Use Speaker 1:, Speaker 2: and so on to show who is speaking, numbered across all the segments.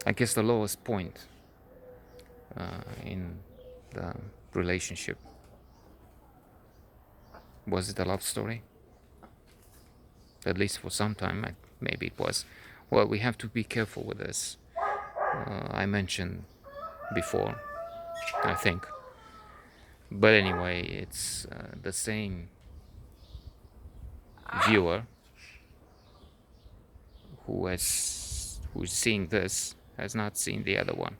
Speaker 1: I guess the lowest point in the relationship. Was it a love story? At least for some time, maybe it was. Well, we have to be careful with this. I mentioned before, I think. But anyway, it's the same viewer who's seeing this has not seen the other one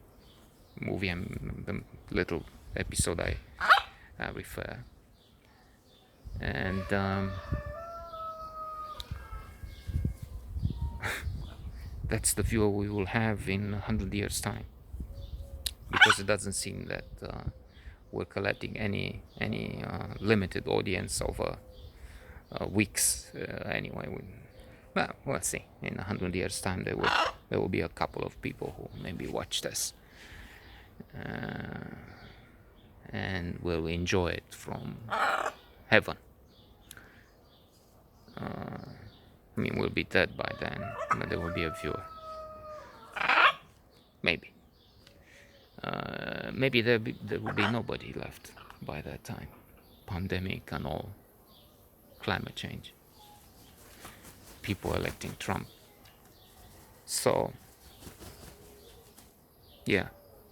Speaker 1: movie and the little episode I refer. And that's the viewer we will have in 100 years' time, because it doesn't seem that we're collecting any limited audience over weeks. Anyway, well, we'll see. In 100 years' time, there will be a couple of people who maybe watch this and will enjoy it from heaven. I mean, we'll be dead by then, but there will be a viewer. Maybe. Maybe there will be nobody left by that time. Pandemic and all, climate change, people electing Trump. So, yeah,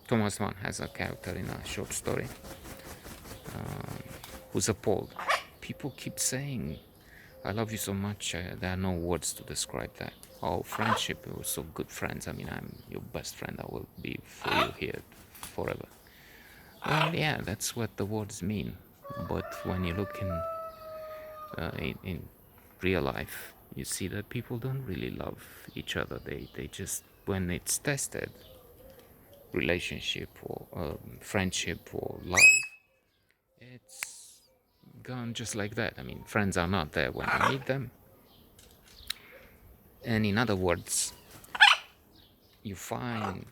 Speaker 1: Thomas Mann has a character in a short story who's appalled. People keep saying, I love you so much, there are no words to describe that. Oh, friendship, we were so good friends. I mean, I'm your best friend. I will be for you here forever. Well, yeah, that's what the words mean. But when you look in real life, you see that people don't really love each other. They just, when it's tested, relationship or friendship or love, it's gone just like that. I mean, friends are not there when you need them. And in other words, you find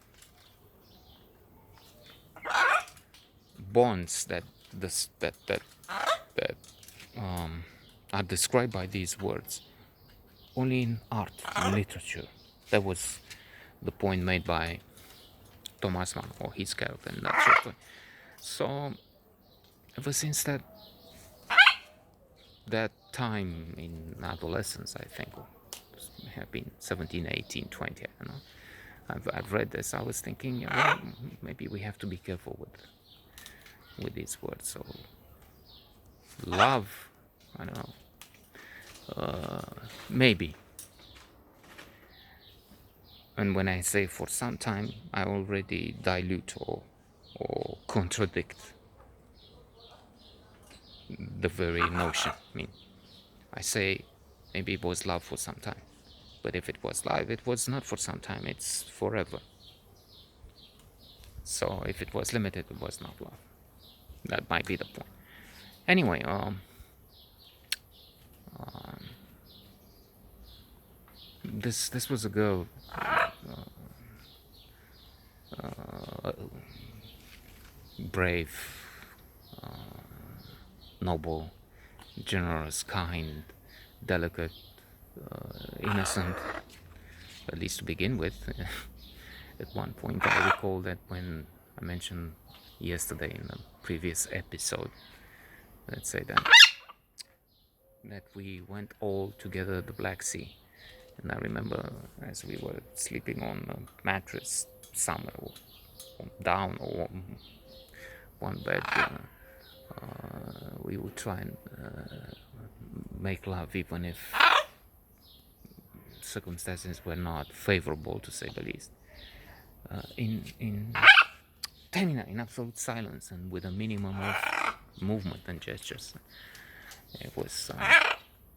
Speaker 1: bonds that are described by these words only in art and literature. That was the point made by Thomas Mann, or his character in that short story. So ever since that time in adolescence, I think, have been 17, 18, 20, I don't know, I've read this. I was thinking, well, maybe we have to be careful with these words. So love, I don't know, maybe. And when I say for some time, I already dilute or contradict the very notion. I mean, I say maybe it was love for some time, but if it was love, it was not for some time, it's forever. So if it was limited, it was not love. That might be the point. Anyway, this was a girl, brave, noble, generous, kind, delicate, innocent, at least to begin with. At one point, I recall that when I mentioned yesterday in the previous episode, let's say that we went all together to the Black Sea. And I remember as we were sleeping on a mattress somewhere, or down, or one bed, we would try and make love even if circumstances were not favorable, to say the least. In absolute silence and with a minimum of movement and gestures. It was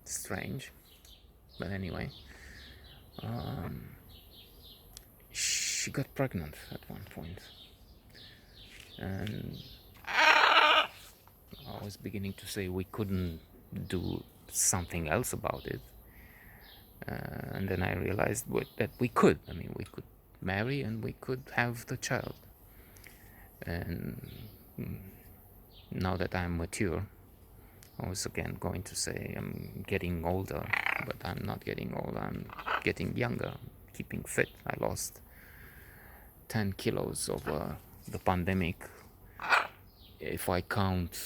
Speaker 1: strange, but anyway, she got pregnant at one point, and I was beginning to say we couldn't do something else about it, and then I realized that we could. I mean, we could marry and we could have the child. And now that I'm mature, I was again going to say I'm getting older, but I'm not getting old. I'm getting younger, keeping fit. I lost 10 kilos over the pandemic, if I count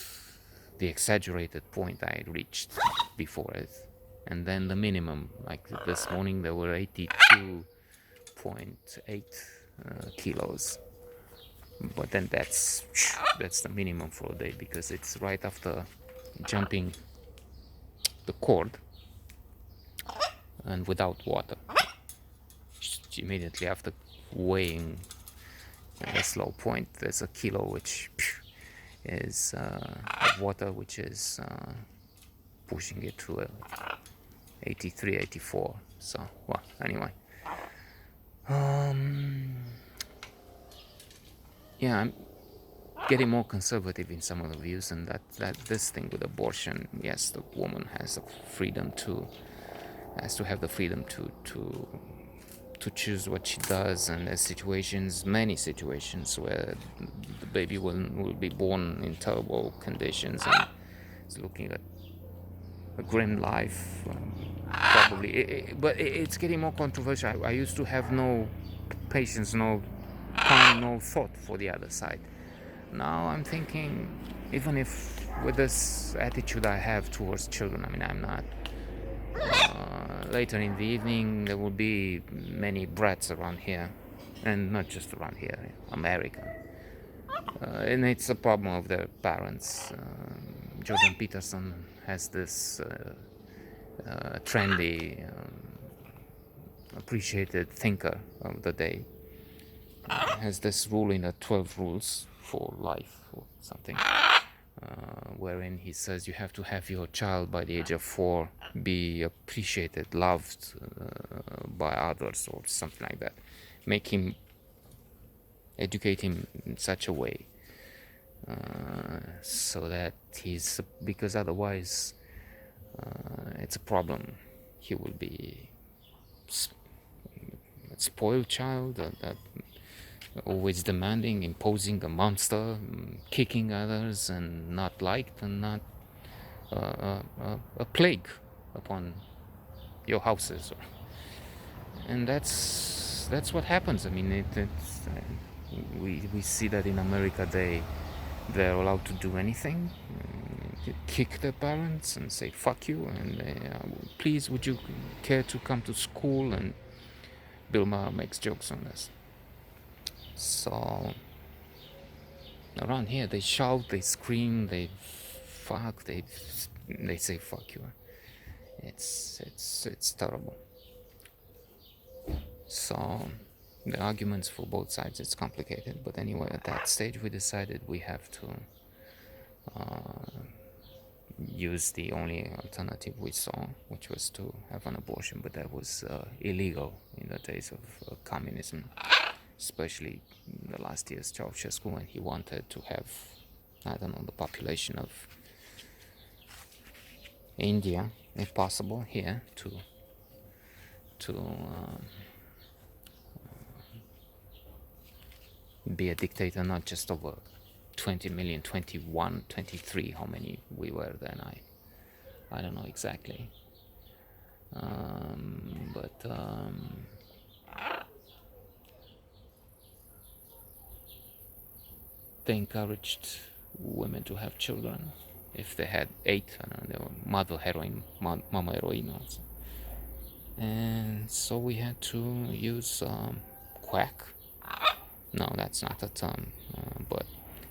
Speaker 1: the exaggerated point I reached before it, and then the minimum, like this morning there were 82.8 kilos, but then that's the minimum for a day, because it's right after jumping the cord and without water. Immediately after weighing a slow point, there's a kilo which is of water, which is pushing it to 83, 84. So, well, anyway, yeah, I'm getting more conservative in some of the views, and that this thing with abortion, yes, the woman has the freedom has to have the freedom to choose what she does, and there's situations, many situations, where the baby will be born in terrible conditions and is looking at a grim life, probably. But it's getting more controversial. I used to have no patience, no time, no thought for the other side. Now I'm thinking, even if with this attitude I have towards children, I mean, I'm not. Later in the evening, there will be many brats around here, and not just around here, America. And it's a problem of their parents. Jordan Peterson has this trendy, appreciated thinker of the day, has this rule in the 12 rules for life or something, wherein he says you have to have your child by the age of 4 be appreciated, loved by others, or something like that. Make him, educate him in such a way so that he's, because otherwise it's a problem. He will be a spoiled child, that always demanding, imposing, a monster, kicking others, and not liked, and not a plague upon your houses. And that's what happens. I mean, we see that in America they're allowed to do anything, kick their parents and say fuck you, and please would you care to come to school, and Bill Maher makes jokes on this. So around here they shout, they scream, they fuck, they say fuck you. It's terrible. So the arguments for both sides, it's complicated, but anyway, at that stage we decided we have to use the only alternative we saw, which was to have an abortion, but that was illegal in the days of communism, especially in the last years Ceausescu, when he wanted to have, I don't know, the population of India, if possible, here to be a dictator, not just over 20 million, 21, 23, how many we were then, I don't know exactly. But they encouraged women to have children if they had 8. I don't know, they were mother heroine, mama heroine also. And so we had to use quack. No, that's not a term, but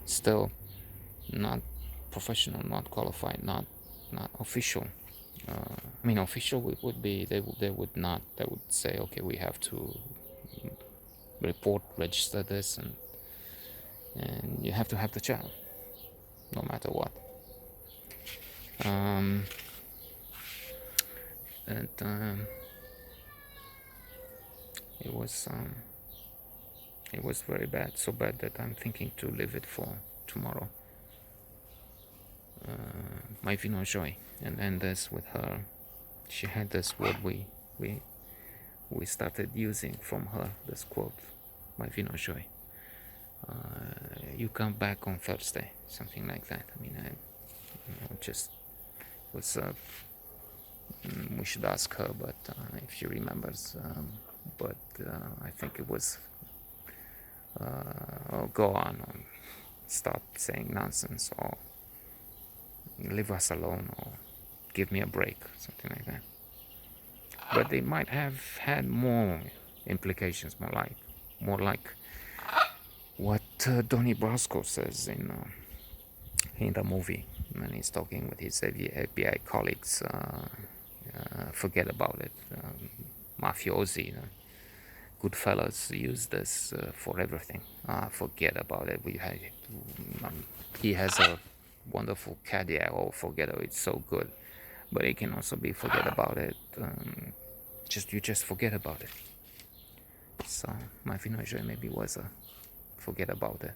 Speaker 1: still not professional, not qualified, not official. I mean, official would be, they would not, they would say, okay, we have to report, register this, and you have to have the child, no matter what. And it was very bad, so bad that I'm thinking to leave it for tomorrow. My vino joy, and end this with her. She had this word we started using from her, this quote, my vino joy. You come back on Thursday, something like that. I mean, just was. We should ask her, but if she remembers. But I think it was or go on, or stop saying nonsense, or leave us alone, or give me a break, something like that. But they might have had more implications, more like what Donnie Brasco says in the movie when he's talking with his FBI colleagues. Forget about it. Mafiosi, Goodfellas use this for everything. Forget about it. He has a wonderful Cadillac. Oh, forget it. It's so good, but it can also be forget about it. You just forget about it. So my Vinoy maybe was a forget about it.